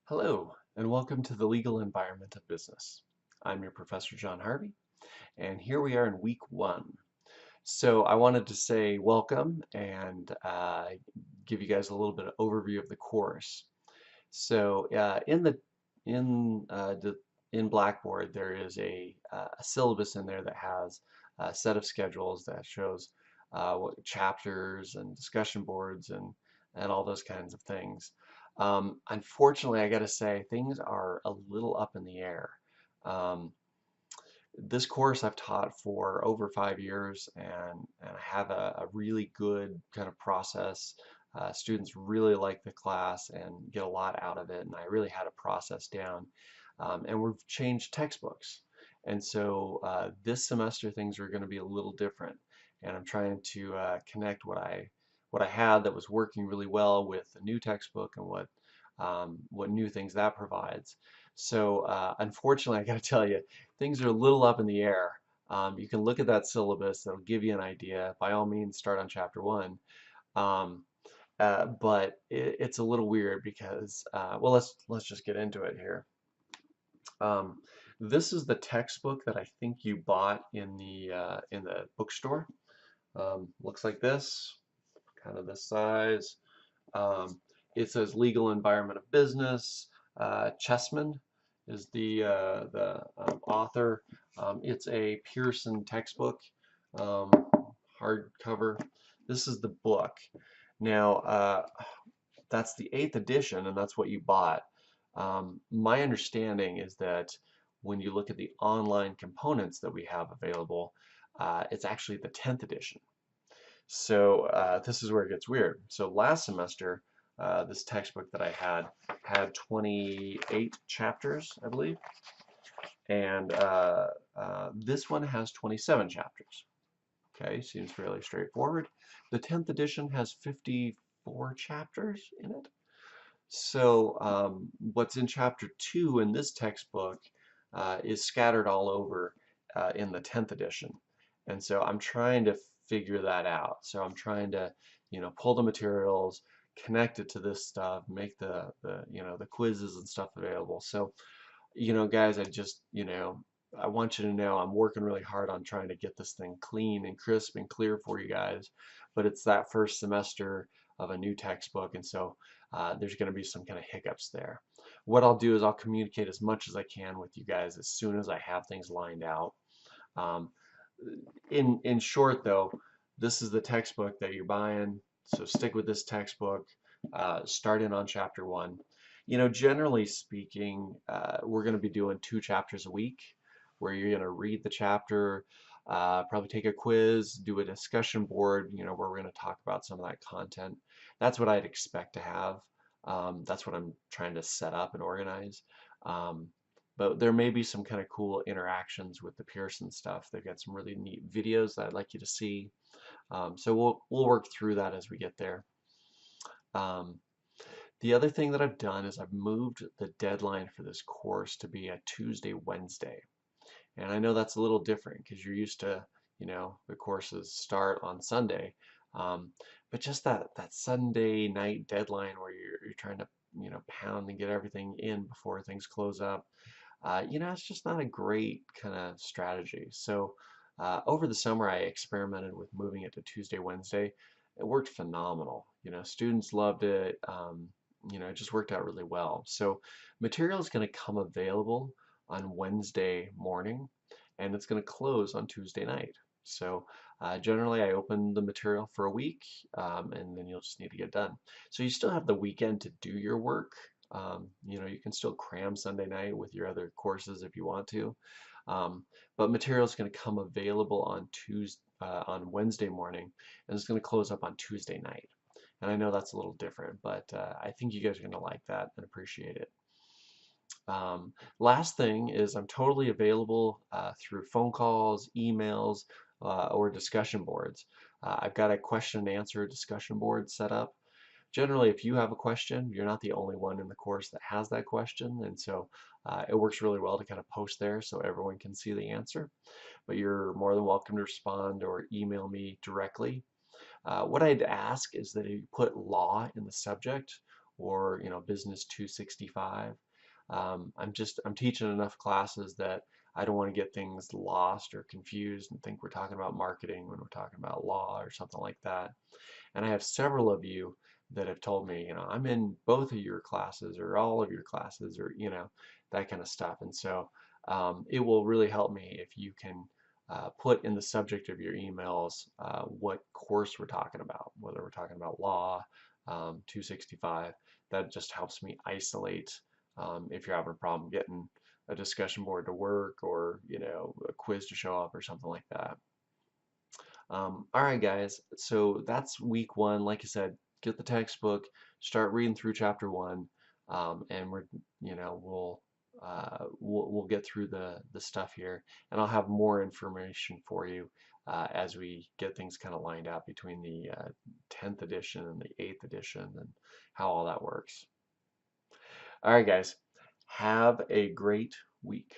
Hello, and welcome to the Legal Environment of Business. I'm your Professor John Harvey, and here we are in week one. So I wanted to say welcome and give you guys a little bit of overview of the course. So in Blackboard there is a syllabus in there that has a set of schedules that shows what chapters and discussion boards and all those kinds of things. Unfortunately, I got to say things are a little up in the air. Um, this course I've taught for over 5 years, and I have a really good kind of process. Students really like the class and get a lot out of it, and I really had a process down. And we've changed textbooks. And so this semester things are going to be a little different. And I'm trying to connect what I had that was working really well with the new textbook and what new things that provides. So unfortunately, I got to tell you, things are a little up in the air. You can look at that syllabus; that'll give you an idea. By all means, start on chapter one. Um, but it's a little weird because, well, let's just get into it here. Um, this is the textbook that I think you bought in the bookstore. Looks like this, kind of this size. Um, it says Legal Environment of Business. Chessman is the author. It's a Pearson textbook, um, hardcover. This is the book. Now, that's the 8th edition, and that's what you bought. My understanding is that when you look at the online components that we have available, it's actually the 10th edition. So this is where it gets weird. So last semester, this textbook that I had 28 chapters, I believe, and this one has 27 chapters. Okay, seems fairly straightforward. The 10th edition has 54 chapters in it. So what's in chapter 2 in this textbook is scattered all over in the 10th edition. And so I'm trying to figure that out. So I'm trying to, pull the materials, connect it to this stuff, make the quizzes and stuff available. So, guys, I want you to know I'm working really hard on trying to get this thing clean and crisp and clear for you guys. But it's that first semester of a new textbook, and so there's going to be some kind of hiccups there. What I'll do is I'll communicate as much as I can with you guys as soon as I have things lined out. Um, in short, though, this is the textbook that you're buying, so stick with this textbook. Start in on chapter one. Generally speaking, we're going to be doing 2 chapters a week, where you're going to read the chapter, probably take a quiz, do a discussion board, where we're going to talk about some of that content. That's what I'd expect to have. That's what I'm trying to set up and organize. Um, but there may be some kind of cool interactions with the Pearson stuff. They've got some really neat videos that I'd like you to see. So we'll work through that as we get there. Um, the other thing that I've done is I've moved the deadline for this course to be a Tuesday, Wednesday. And I know that's a little different because you're used to, the courses start on Sunday. But just that Sunday night deadline where you're trying to, pound and get everything in before things close up, it's just not a great kind of strategy. So over the summer, I experimented with moving it to Tuesday, Wednesday. It worked phenomenal. Students loved it. It just worked out really well. So material is going to come available on Wednesday morning, and it's going to close on Tuesday night. So generally, I open the material for a week, and then you'll just need to get done. So you still have the weekend to do your work. You can still cram Sunday night with your other courses if you want to. But material is going to come available on Wednesday morning, and it's going to close up on Tuesday night. And I know that's a little different, but I think you guys are going to like that and appreciate it. Last thing is I'm totally available through phone calls, emails, or discussion boards. I've got a question and answer discussion board set up. Generally, if you have a question, you're not the only one in the course that has that question, and so it works really well to kind of post there so everyone can see the answer. But you're more than welcome to respond or email me directly. What I'd ask is that you put law in the subject or Business 265. I'm teaching enough classes that I don't want to get things lost or confused and think we're talking about marketing when we're talking about law or something like that. And I have several of you that have told me, I'm in both of your classes or all of your classes or, that kind of stuff. And so it will really help me if you can put in the subject of your emails what course we're talking about, whether we're talking about law, 265. That just helps me isolate if you're having a problem getting a discussion board to work or, a quiz to show up or something like that. All right, guys. So that's week one. Like I said, get the textbook, start reading through chapter one, and we'll get through the stuff here, and I'll have more information for you as we get things kind of lined out between the 10th edition and the 8th edition and how all that works. All right, guys. Have a great week.